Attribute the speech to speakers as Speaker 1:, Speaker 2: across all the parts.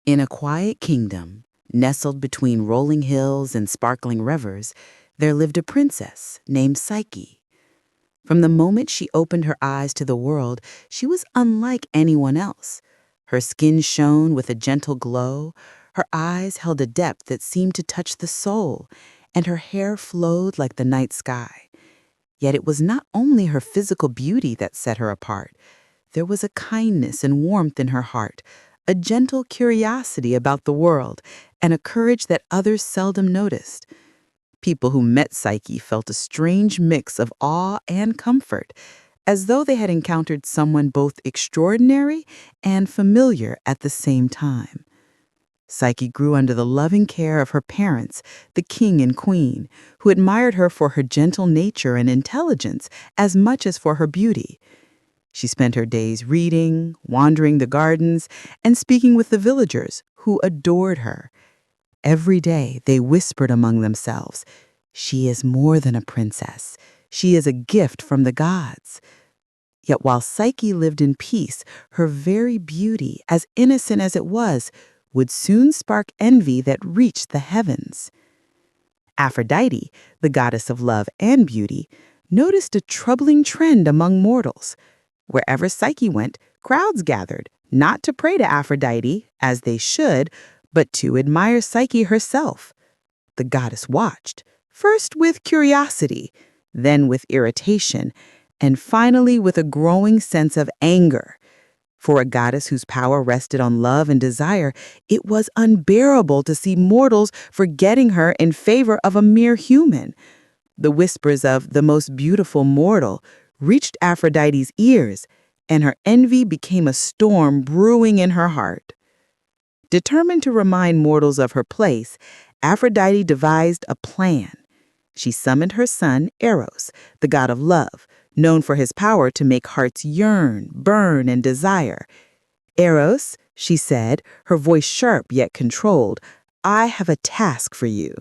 Speaker 1: In a quiet kingdom, nestled between rolling hills and sparkling rivers, there lived a princess named Psyche. From the moment she opened her eyes to the world, she was unlike anyone else. Her skin shone with a gentle glow, her eyes held a depth that seemed to touch the soul, and her hair flowed like the night sky. Yet it was not only her physical beauty that set her apart. There was a kindness and warmth in her heart, a gentle curiosity about the world, and a courage that others seldom noticed. People who met Psyche felt a strange mix of awe and comfort, as though they had encountered someone both extraordinary and familiar at the same time. Psyche grew under the loving care of her parents, the king and queen, who admired her for her gentle nature and intelligence as much as for her beauty. She spent her days reading, wandering the gardens, and speaking with the villagers, who adored her. Every day they whispered among themselves, "She is more than a princess. She is a gift from the gods." Yet while Psyche lived in peace, her very beauty, as innocent as it was, would soon spark envy that reached the heavens. Aphrodite, the goddess of love and beauty, noticed a troubling trend among mortals. Wherever Psyche went, crowds gathered, not to pray to Aphrodite, as they should, but to admire Psyche herself. The goddess watched, first with curiosity, then with irritation, and finally with a growing sense of anger. For a goddess whose power rested on love and desire, it was unbearable to see mortals forgetting her in favor of a mere human. The whispers of "the most beautiful mortal" reached Aphrodite's ears, and her envy became a storm brewing in her heart. Determined to remind mortals of her place, Aphrodite devised a plan. She summoned her son, Eros, the god of love, known for his power to make hearts yearn, burn, and desire. "Eros," she said, her voice sharp yet controlled, "I have a task for you.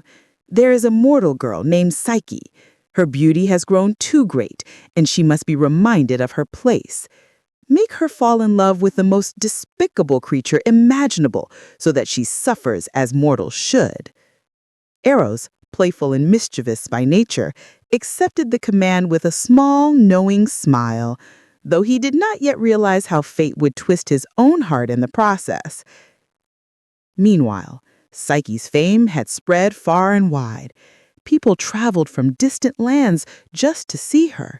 Speaker 1: There is a mortal girl named Psyche. Her beauty has grown too great, and she must be reminded of her place. Make her fall in love with the most despicable creature imaginable, so that she suffers as mortals should." Eros, playful and mischievous by nature, accepted the command with a small, knowing smile, though he did not yet realize how fate would twist his own heart in the process. Meanwhile, Psyche's fame had spread far and wide. People traveled from distant lands just to see her.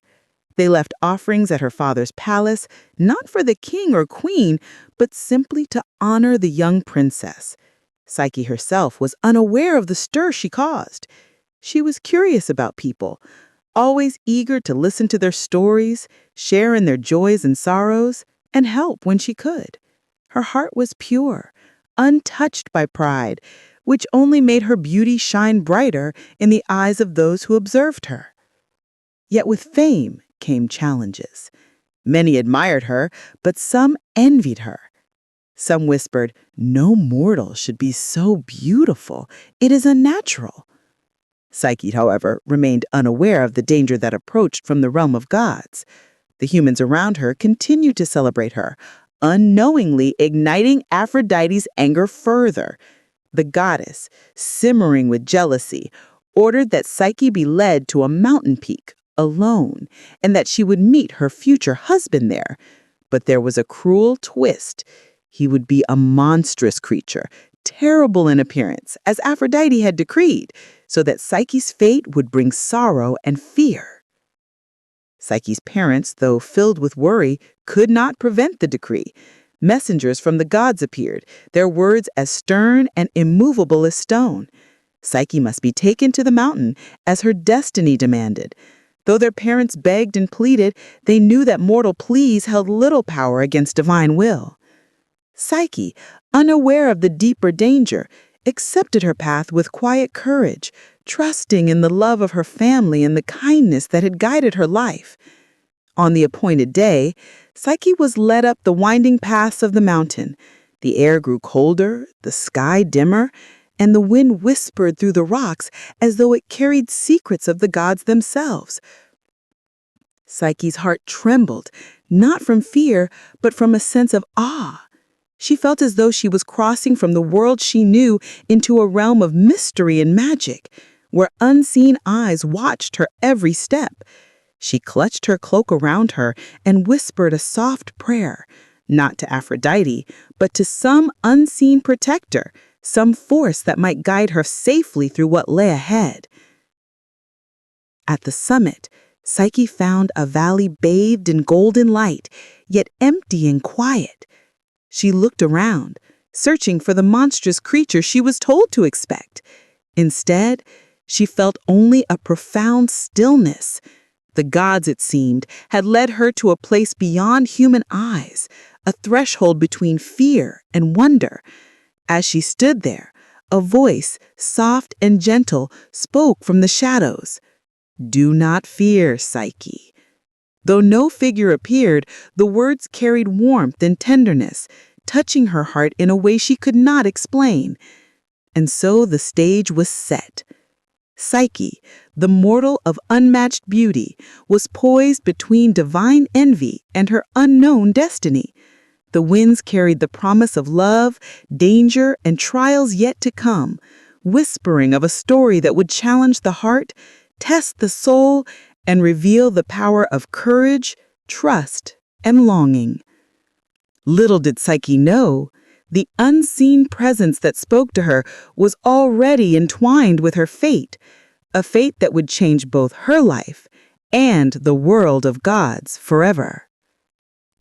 Speaker 1: They left offerings at her father's palace, not for the king or queen, but simply to honor the young princess. Psyche herself was unaware of the stir she caused. She was curious about people, always eager to listen to their stories, share in their joys and sorrows, and help when she could. Her heart was pure, untouched by pride, which only made her beauty shine brighter in the eyes of those who observed her. Yet with fame came challenges. Many admired her, but some envied her. Some whispered, "No mortal should be so beautiful. It is unnatural." Psyche, however, remained unaware of the danger that approached from the realm of gods. The humans around her continued to celebrate her, unknowingly igniting Aphrodite's anger further. The goddess, simmering with jealousy, ordered that Psyche be led to a mountain peak, alone, and that she would meet her future husband there. But there was a cruel twist. He would be a monstrous creature, terrible in appearance, as Aphrodite had decreed, so that Psyche's fate would bring sorrow and fear. Psyche's parents, though filled with worry, could not prevent the decree. Messengers from the gods appeared, their words as stern and immovable as stone. Psyche must be taken to the mountain, as her destiny demanded. Though their parents begged and pleaded, they knew that mortal pleas held little power against divine will. Psyche, unaware of the deeper danger, accepted her path with quiet courage, trusting in the love of her family and the kindness that had guided her life. On the appointed day, Psyche was led up the winding paths of the mountain. The air grew colder, the sky dimmer, and the wind whispered through the rocks as though it carried secrets of the gods themselves. Psyche's heart trembled, not from fear, but from a sense of awe. She felt as though she was crossing from the world she knew into a realm of mystery and magic, where unseen eyes watched her every step. She clutched her cloak around her and whispered a soft prayer, not to Aphrodite, but to some unseen protector, some force that might guide her safely through what lay ahead. At the summit, Psyche found a valley bathed in golden light, yet empty and quiet. She looked around, searching for the monstrous creature she was told to expect. Instead, she felt only a profound stillness. The gods, it seemed, had led her to a place beyond human eyes, a threshold between fear and wonder. As she stood there, a voice, soft and gentle, spoke from the shadows. "Do not fear, Psyche." Though no figure appeared, the words carried warmth and tenderness, touching her heart in a way she could not explain. And so the stage was set. Psyche, the mortal of unmatched beauty, was poised between divine envy and her unknown destiny. The winds carried the promise of love, danger, and trials yet to come, whispering of a story that would challenge the heart, test the soul, and reveal the power of courage, trust, and longing. Little did Psyche know, the unseen presence that spoke to her was already entwined with her fate, a fate that would change both her life and the world of gods forever.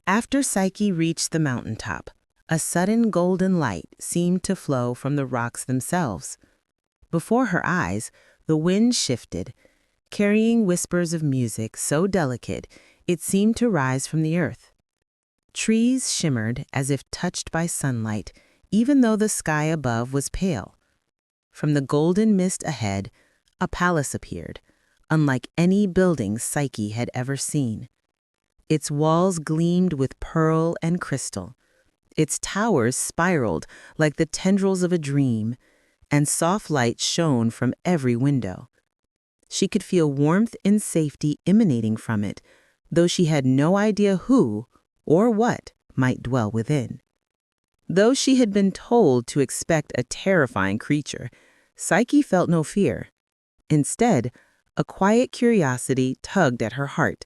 Speaker 1: After Psyche reached the mountaintop, a sudden golden light seemed to flow from the rocks themselves. Before her eyes, the wind shifted, carrying whispers of music so delicate it seemed to rise from the earth. Trees shimmered as if touched by sunlight, even though the sky above was pale. From the golden mist ahead, a palace appeared, unlike any building Psyche had ever seen. Its walls gleamed with pearl and crystal. Its towers spiraled like the tendrils of a dream, and soft light shone from every window. She could feel warmth and safety emanating from it, though she had no idea who or what might dwell within. Though she had been told to expect a terrifying creature, Psyche felt no fear. Instead, a quiet curiosity tugged at her heart.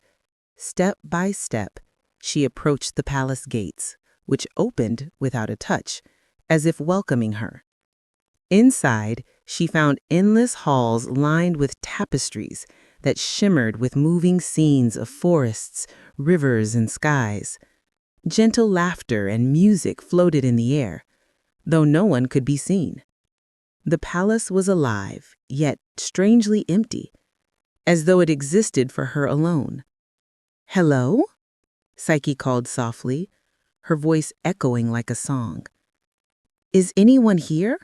Speaker 1: Step by step, she approached the palace gates, which opened without a touch, as if welcoming her. Inside, she found endless halls lined with tapestries that shimmered with moving scenes of forests, rivers, and skies. Gentle laughter and music floated in the air, though no one could be seen. The palace was alive, yet strangely empty, as though it existed for her alone. "Hello?" Psyche called softly, her voice echoing like a song. "Is anyone here?"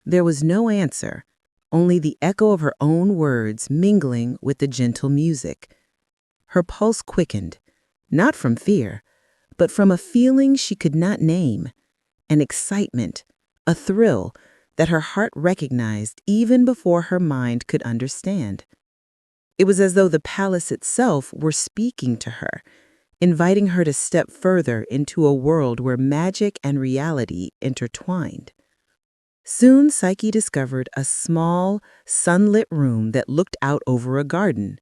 Speaker 1: There was no answer, only the echo of her own words mingling with the gentle music. Her pulse quickened, not from fear, but from a feeling she could not name, an excitement, a thrill that her heart recognized even before her mind could understand. It was as though the palace itself were speaking to her, inviting her to step further into a world where magic and reality intertwined. Soon Psyche discovered a small, sunlit room that looked out over a garden.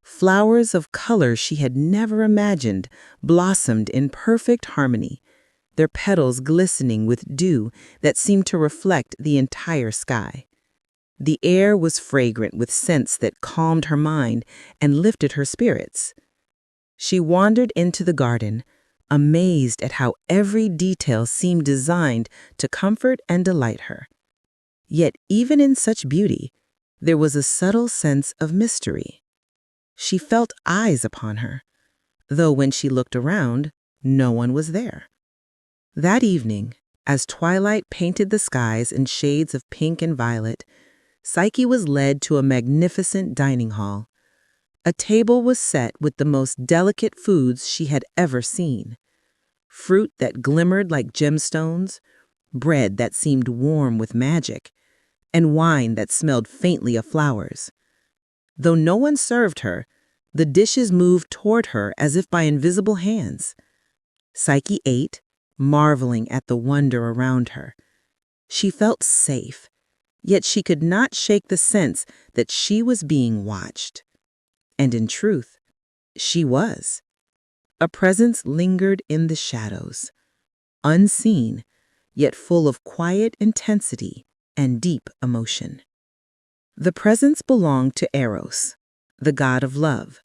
Speaker 1: Flowers of color she had never imagined blossomed in perfect harmony, their petals glistening with dew that seemed to reflect the entire sky. The air was fragrant with scents that calmed her mind and lifted her spirits. She wandered into the garden, amazed at how every detail seemed designed to comfort and delight her. Yet even in such beauty, there was a subtle sense of mystery. She felt eyes upon her, though when she looked around, no one was there. That evening, as twilight painted the skies in shades of pink and violet, Psyche was led to a magnificent dining hall. A table was set with the most delicate foods she had ever seen. Fruit that glimmered like gemstones, bread that seemed warm with magic, and wine that smelled faintly of flowers. Though no one served her, the dishes moved toward her as if by invisible hands. Psyche ate,
Speaker 2: marveling at the wonder around her. She felt safe, yet she could not shake the sense that she was being watched. And in truth, she was. A presence lingered in the shadows, unseen, yet full of quiet intensity and deep emotion. The presence belonged to Eros, the god of love,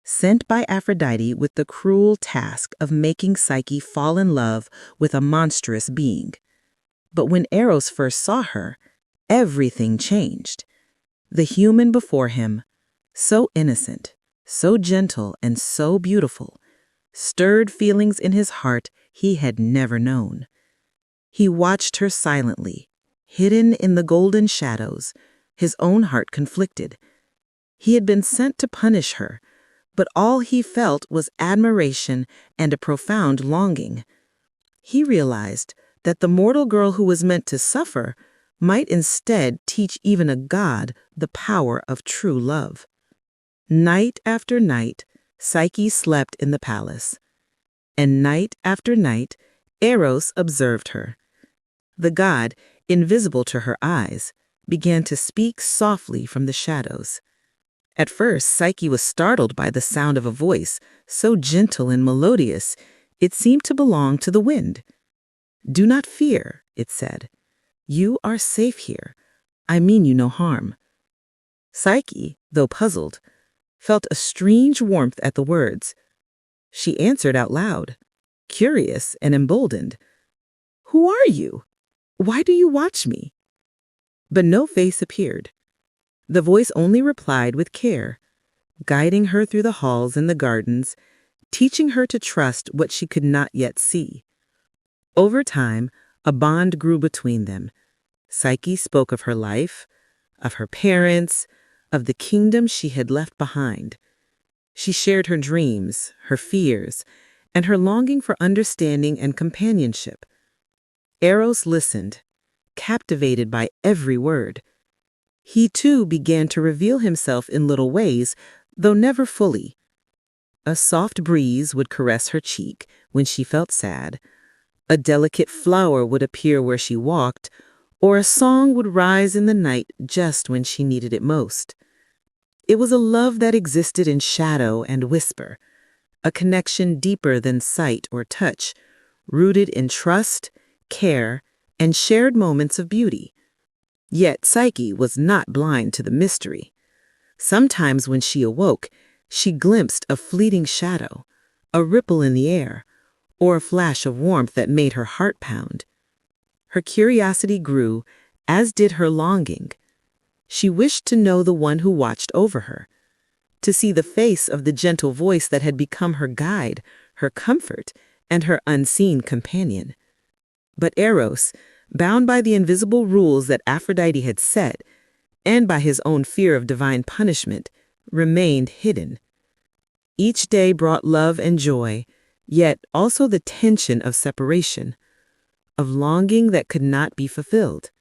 Speaker 2: sent by Aphrodite with the cruel task of making Psyche fall in love with a monstrous being. But when Eros first saw her, everything changed. The human before him, so innocent, so gentle, and so beautiful, stirred feelings in his heart he had never known. He watched her silently, hidden in the golden shadows, his own heart conflicted. He had been sent to punish her, but all he felt was admiration and a profound longing. He realized that the mortal girl who was meant to suffer might instead teach even a god the power of true love. Night after night, Psyche slept in the palace, and night after night, Eros observed her. The god, invisible to her eyes, began to speak softly from the shadows. At first, Psyche was startled by the sound of a voice, so gentle and melodious, it seemed to belong to the wind. "Do not fear," it said. "You are safe here. I mean you no harm." Psyche, though puzzled, felt a strange warmth at the words. She answered out loud, curious and emboldened, "Who are you? Why do you watch me?" But no face appeared. The voice only replied with care, guiding her through the halls and the gardens, teaching her to trust what she could not yet see. Over time, a bond grew between them. Psyche spoke of her life, of her parents, of the kingdom she had left behind. She shared her dreams, her fears, and her longing for understanding and companionship. Eros listened, captivated by every word. He too began to reveal himself in little ways, though never fully. A soft breeze would caress her cheek when she felt sad, a delicate flower would appear where she walked, or a song would rise in the night just when she needed it most. It was a love that existed in shadow and whisper, a connection deeper than sight or touch, rooted in trust, care, and shared moments of beauty. Yet Psyche was not blind to the mystery. Sometimes when she awoke, she glimpsed a fleeting shadow, a ripple in the air, or a flash of warmth that made her heart pound. Her curiosity grew, as did her longing. She wished to know the one who watched over her, to see the face of the gentle voice that had become her guide, her comfort, and her unseen companion. But Eros, bound by the invisible rules that Aphrodite had set, and by his own fear of divine punishment, remained hidden. Each day brought love and joy, yet also the tension of separation, of longing that could not be fulfilled.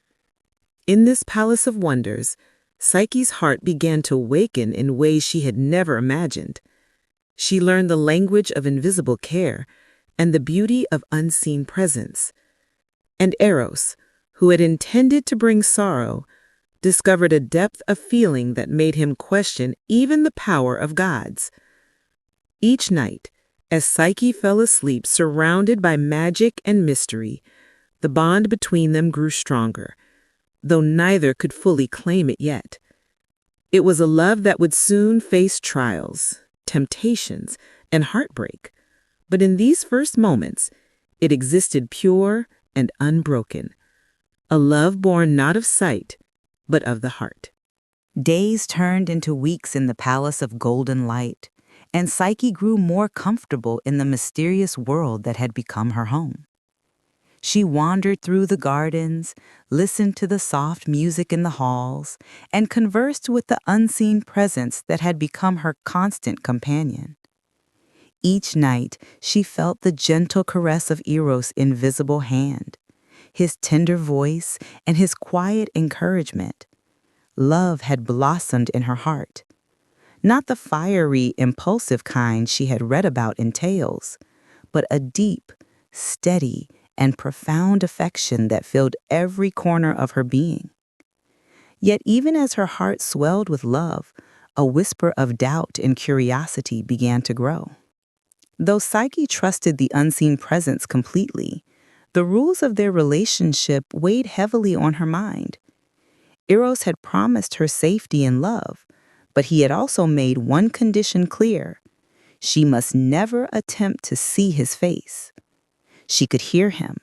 Speaker 2: In this palace of wonders, Psyche's heart began to waken in ways she had never imagined. She learned the language of invisible care and the beauty of unseen presence. And Eros, who had intended to bring sorrow, discovered a depth of feeling that made him question even the power of gods. Each night, as Psyche fell asleep surrounded by magic and mystery, the bond between them grew stronger, though neither could fully claim it yet. It was a love that would soon face trials, temptations, and heartbreak, but in these first moments, it existed pure and unbroken, a love born not of sight, but of the heart.
Speaker 1: Days turned into weeks in the palace of golden light, and Psyche grew more comfortable in the mysterious world that had become her home. She wandered through the gardens, listened to the soft music in the halls, and conversed with the unseen presence that had become her constant companion. Each night, she felt the gentle caress of Eros' invisible hand, his tender voice, and his quiet encouragement. Love had blossomed in her heart. Not the fiery, impulsive kind she had read about in tales, but a deep, steady, and profound affection that filled every corner of her being. Yet even as her heart swelled with love, a whisper of doubt and curiosity began to grow. Though Psyche trusted the unseen presence completely, the rules of their relationship weighed heavily on her mind. Eros had promised her safety and love, but he had also made one condition clear: she must never attempt to see his face. She could hear him,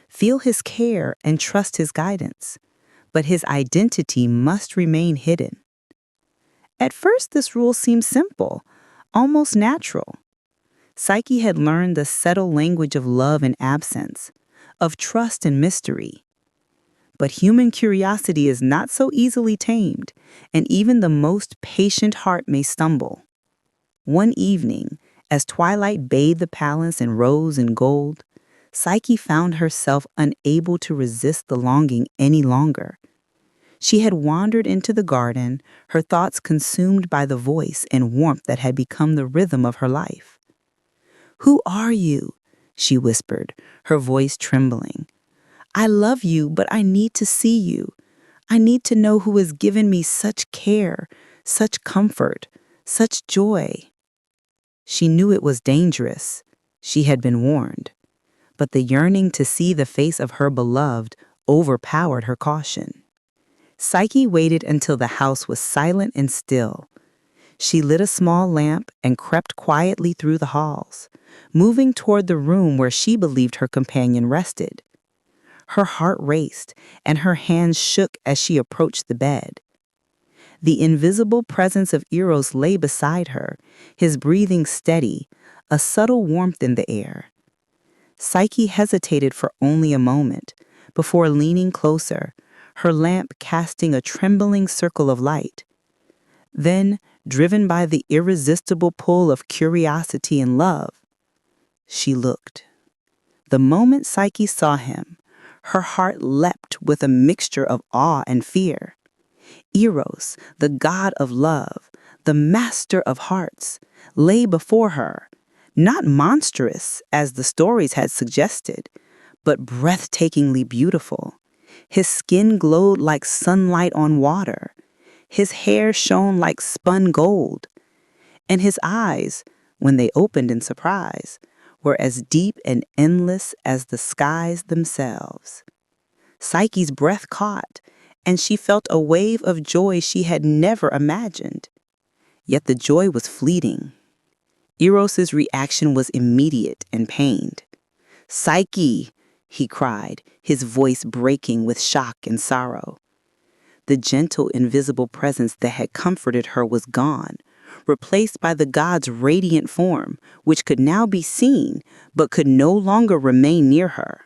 Speaker 1: feel his care, and trust his guidance, but his identity must remain hidden. At first, this rule seemed simple, almost natural. Psyche had learned the subtle language of love and absence, of trust and mystery. But human curiosity is not so easily tamed, and even the most patient heart may stumble. One evening, as twilight bathed the palace in rose and gold, Psyche found herself unable to resist the longing any longer. She had wandered into the garden, her thoughts consumed by the voice and warmth that had become the rhythm of her life. "Who are you?" she whispered, her voice trembling. "I love you, but I need to see you. I need to know who has given me such care, such comfort, such joy." She knew it was dangerous. She had been warned. But the yearning to see the face of her beloved overpowered her caution. Psyche waited until the house was silent and still. She lit a small lamp and crept quietly through the halls, moving toward the room where she believed her companion rested. Her heart raced, and her hands shook as she approached the bed. The invisible presence of Eros lay beside her, his breathing steady, a subtle warmth in the air. Psyche hesitated for only a moment, before leaning closer, her lamp casting a trembling circle of light. Then, driven by the irresistible pull of curiosity and love, she looked. The moment Psyche saw him, her heart leapt with a mixture of awe and fear. Eros, the god of love, the master of hearts, lay before her, not monstrous, as the stories had suggested, but breathtakingly beautiful. His skin glowed like sunlight on water. His hair shone like spun gold. And his eyes, when they opened in surprise, were as deep and endless as the skies themselves. Psyche's breath caught, and she felt a wave of joy she had never imagined. Yet the joy was fleeting. Eros's reaction was immediate and pained. "Psyche!" he cried, his voice breaking with shock and sorrow. The gentle, invisible presence that had comforted her was gone, replaced by the god's radiant form, which could now be seen, but could no longer remain near her.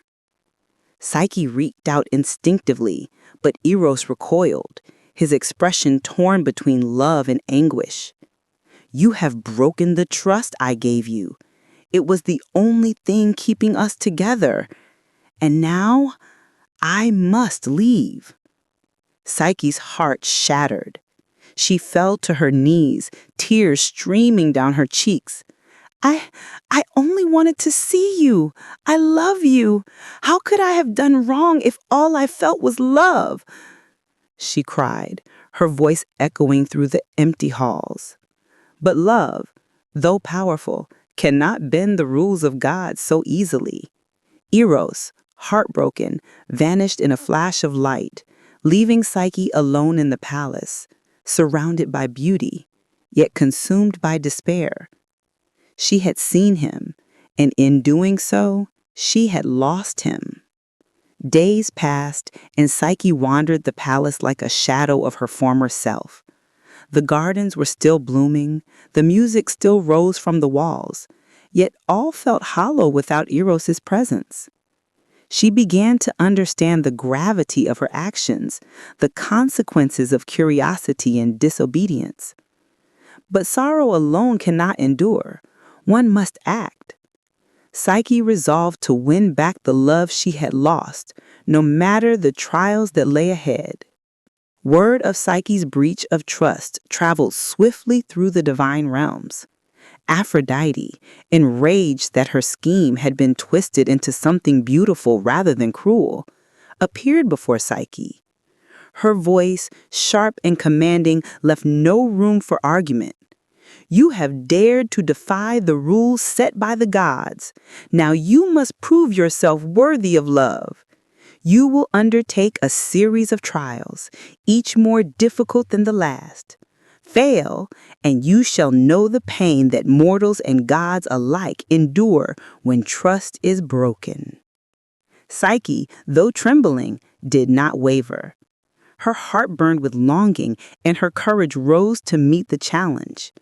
Speaker 1: Psyche reached out instinctively, but Eros recoiled, his expression torn between love and anguish. "You have broken the trust I gave you. It was the only thing keeping us together. And now, I must leave." Psyche's heart shattered. She fell to her knees, tears streaming down her cheeks. I only wanted to see you. I love you. How could I have done wrong if all I felt was love?" she cried, her voice echoing through the empty halls. But love, though powerful, cannot bend the rules of God so easily. Eros, heartbroken, vanished in a flash of light, leaving Psyche alone in the palace, surrounded by beauty, yet consumed by despair. She had seen him, and in doing so, she had lost him. Days passed, and Psyche wandered the palace like a shadow of her former self. The gardens were still blooming, the music still rose from the walls, yet all felt hollow without Eros's presence. She began to understand the gravity of her actions, the consequences of curiosity and disobedience. But sorrow alone cannot endure. One must act. Psyche resolved to win back the love she had lost, no matter the trials that lay ahead. Word of Psyche's breach of trust traveled swiftly through the divine realms.
Speaker 2: Aphrodite, enraged that her scheme had been twisted into something beautiful rather than cruel, appeared before Psyche. Her voice, sharp and commanding, left no room for argument. "You have dared to defy the rules set by the gods. Now you must prove yourself worthy of love. You will undertake a series of trials, each more difficult than the last. Fail, and you shall know the pain that mortals and gods alike endure when trust is broken." Psyche, though trembling, did not waver. Her heart burned with longing, and her courage rose to meet the challenge.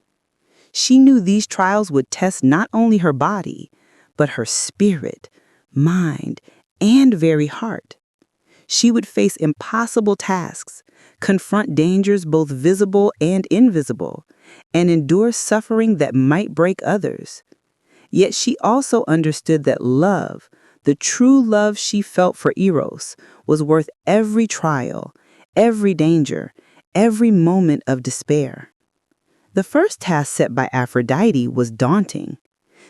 Speaker 2: She knew these trials would test not only her body, but her spirit, mind, and very heart. She would face impossible tasks, confront dangers both visible and invisible, and endure suffering that might break others. Yet she also understood that love, the true love she felt for Eros, was worth every trial, every danger, every moment of despair. The first task set by Aphrodite was daunting.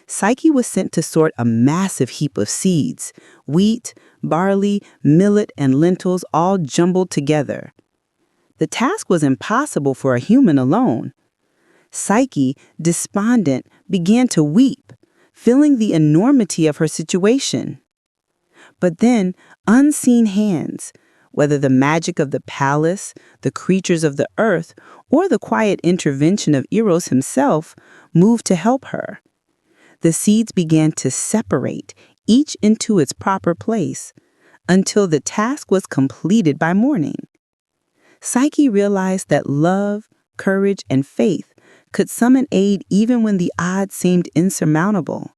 Speaker 2: Psyche was sent to sort a massive heap of seeds, wheat, barley, millet, and lentils all jumbled together. The task was impossible for a human alone. Psyche, despondent, began to weep, feeling the enormity of her situation. But then, unseen hands, whether the magic of the palace, the creatures of the earth, or the quiet intervention of Eros himself, moved to help her. The seeds began to separate, each into its proper place, until the task was completed by morning. Psyche realized that love, courage, and faith could summon aid even when the odds seemed insurmountable.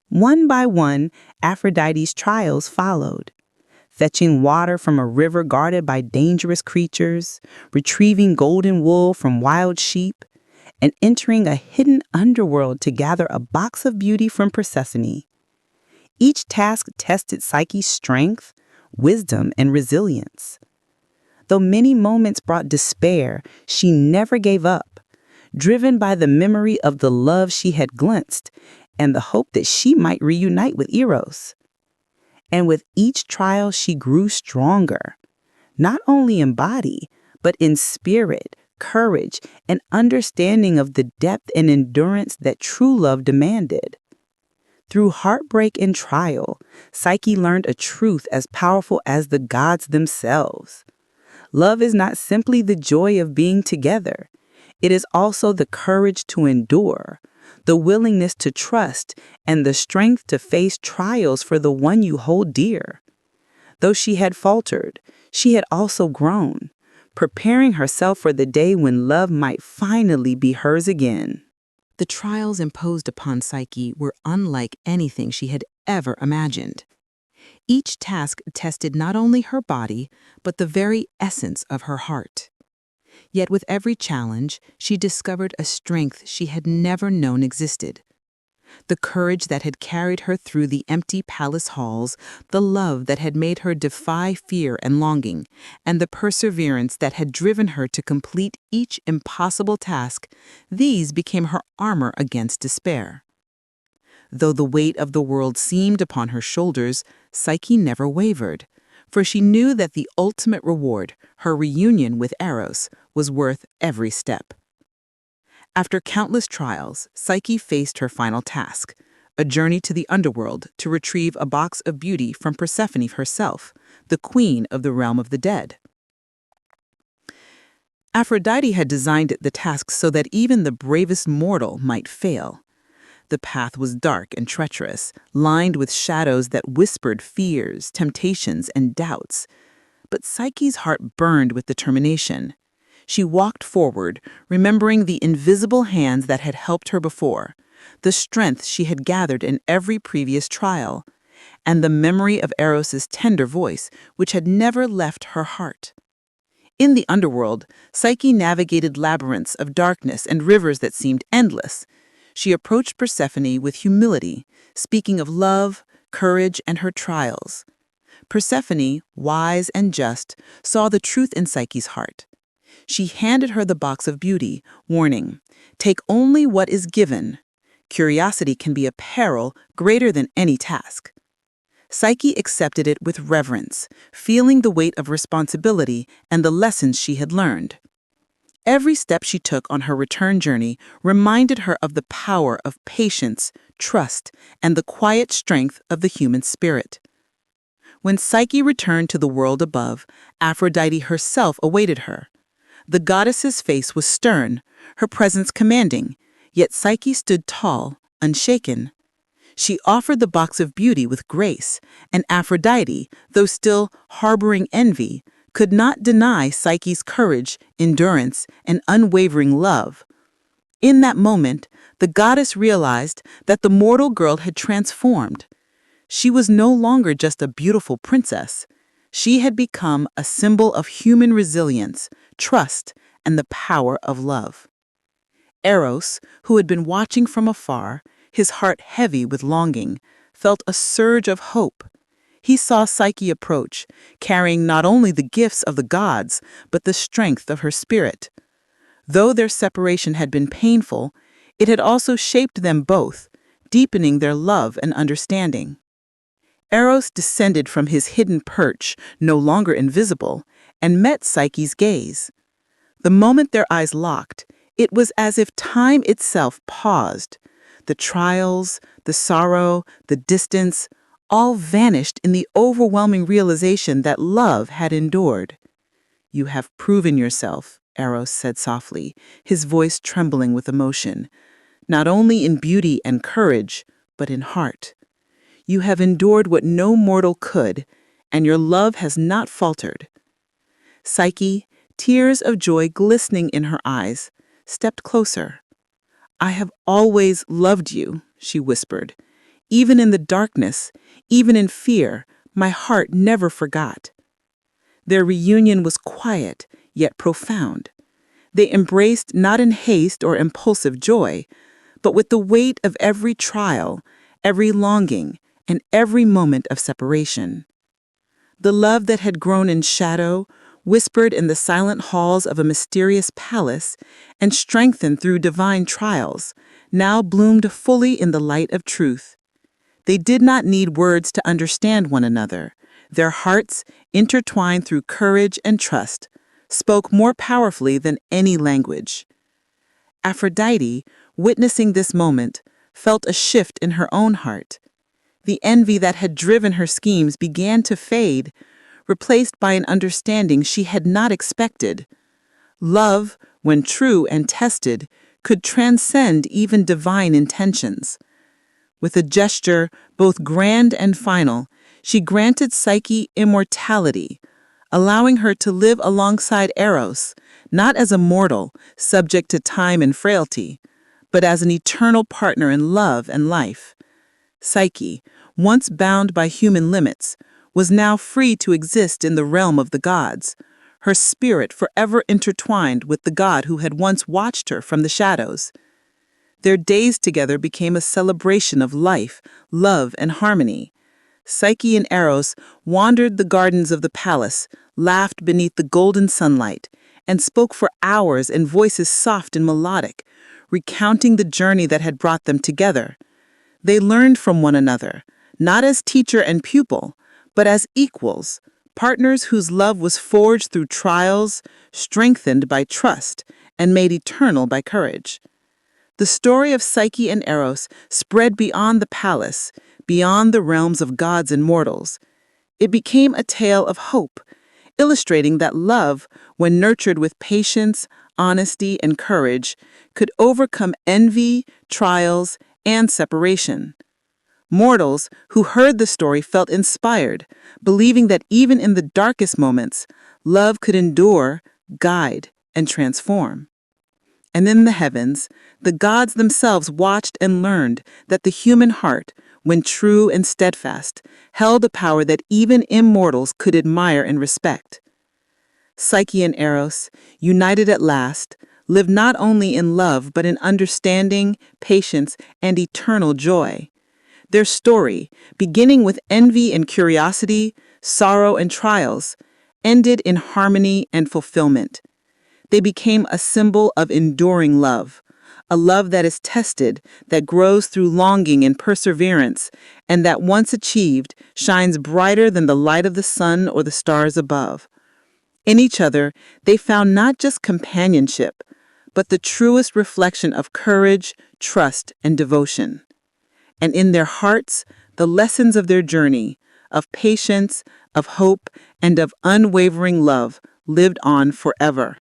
Speaker 2: One by one, Aphrodite's trials followed. Fetching water from a river guarded by dangerous creatures, retrieving golden wool from wild sheep, and entering a hidden underworld to gather a box of beauty from Persephone. Each task tested Psyche's strength, wisdom, and resilience. Though many moments brought despair, she never gave up, driven by the memory of the love she had glimpsed and the hope that she might reunite with Eros. And with each trial she grew stronger, not only in body, but in spirit, courage, and understanding of the depth and endurance that true love demanded. Through heartbreak and trial, Psyche learned a truth as powerful as the gods themselves. Love is not simply the joy of being together. It is also the courage to endure, the willingness to trust, and the strength to face trials for the one you hold dear. Though she had faltered, she had also grown, preparing herself for the day when love might finally be hers again.
Speaker 1: The trials imposed upon Psyche were unlike anything she had ever imagined. Each task tested not only her body, but the very essence of her heart. Yet with every challenge, she discovered a strength she had never known existed. The courage that had carried her through the empty palace halls, the love that had made her defy fear and longing, and the perseverance that had driven her to complete each impossible task, these became her armor against despair. Though the weight of the world seemed upon her shoulders, Psyche never wavered, for she knew that the ultimate reward, her reunion with Eros, was worth every step. After countless trials, Psyche faced her final task, a journey to the underworld to retrieve a box of beauty from Persephone herself, the queen of the realm of the dead. Aphrodite had designed the task so that even the bravest mortal might fail. The path was dark and treacherous, lined with shadows that whispered fears, temptations, and doubts. But Psyche's heart burned with determination. She walked forward, remembering the invisible hands that had helped her before, the strength she had gathered in every previous trial, and the memory of Eros's tender voice, which had never left her heart. In the underworld, Psyche navigated labyrinths of darkness and rivers that seemed endless. She approached Persephone with humility, speaking of love, courage, and her trials. Persephone, wise and just, saw the truth in Psyche's heart. She handed her the box of beauty, warning, "Take only what is given.
Speaker 2: curiosity can be a peril greater than any task. Psyche accepted it with reverence, feeling the weight of responsibility and the lessons she had learned. Every step she took on her return journey reminded her of the power of patience, trust, and the quiet strength of the human spirit. When Psyche returned to the world above, Aphrodite herself awaited her. The goddess's face was stern, her presence commanding, yet Psyche stood tall, unshaken. She offered the box of beauty with grace, and Aphrodite, though still harboring envy, could not deny Psyche's courage, endurance, and unwavering love. In that moment, the goddess realized that the mortal girl had transformed. She was no longer just a beautiful princess. She had become a symbol of human resilience, trust, and the power of love. Eros, who had been watching from afar, his heart heavy with longing, felt a surge of hope. He saw Psyche approach, carrying not only the gifts of the gods, but the strength of her spirit. Though their separation had been painful, it had also shaped them both, deepening their love and understanding. Eros descended from his hidden perch, no longer invisible, and met Psyche's gaze. The moment their eyes locked, it was as if time itself paused. The trials, the sorrow, the distance, all vanished in the overwhelming realization that love had endured. "You have proven yourself," Eros said softly, his voice trembling with emotion, "not only in beauty and courage, but in heart. You have endured what no mortal could, and your love has not faltered." Psyche, tears of joy glistening in her eyes, stepped closer. "I have always loved you," she whispered. "Even in the darkness, even in fear, my heart never forgot." Their reunion was quiet, yet profound. They embraced not in haste or impulsive joy, but with the weight of every trial, every longing, and every moment of separation. The love that had grown in shadow, whispered in the silent halls of a mysterious palace, and strengthened through divine trials, now bloomed fully in the light of truth. They did not need words to understand one another. Their hearts, intertwined through courage and trust, spoke more powerfully than any language. Aphrodite, witnessing this moment, felt a shift in her own heart. The envy that had driven her schemes began to fade, replaced by an understanding she had not expected. Love, when true and tested, could transcend even divine intentions. With a gesture both grand and final, she granted Psyche immortality, allowing her to live alongside Eros, not as a mortal, subject to time and frailty, but as an eternal partner in love and life. Psyche, once bound by human limits, was now free to exist in the realm of the gods, her spirit forever intertwined with the god who had once watched her from the shadows. Their days together became a celebration of life, love, and harmony. Psyche and Eros wandered the gardens of the palace, laughed beneath the golden sunlight, and spoke for hours in voices soft and melodic, recounting the journey that had brought them together. They learned from one another, not as teacher and pupil, but as equals, partners whose love was forged through trials, strengthened by trust, and made eternal by courage. The story of Psyche and Eros spread beyond the palace, beyond the realms of gods and mortals. It became a tale of hope, illustrating that love, when nurtured with patience, honesty, and courage, could overcome envy, trials, and separation. Mortals who heard the story felt inspired, believing that even in the darkest moments, love could endure, guide, and transform. And in the heavens, the gods themselves watched and learned that the human heart, when true and steadfast, held a power that even immortals could admire and respect. Psyche and Eros, united at last, lived not only in love but in understanding, patience, and eternal joy. Their story, beginning with envy and curiosity, sorrow and trials, ended in harmony and fulfillment. They became a symbol of enduring love, a love that is tested, that grows through longing and perseverance, and that once achieved shines brighter than the light of the sun or the stars above. In each other, they found not just companionship, but the truest reflection of courage, trust, and devotion. And in their hearts, the lessons of their journey, of patience, of hope, and of unwavering love lived on forever.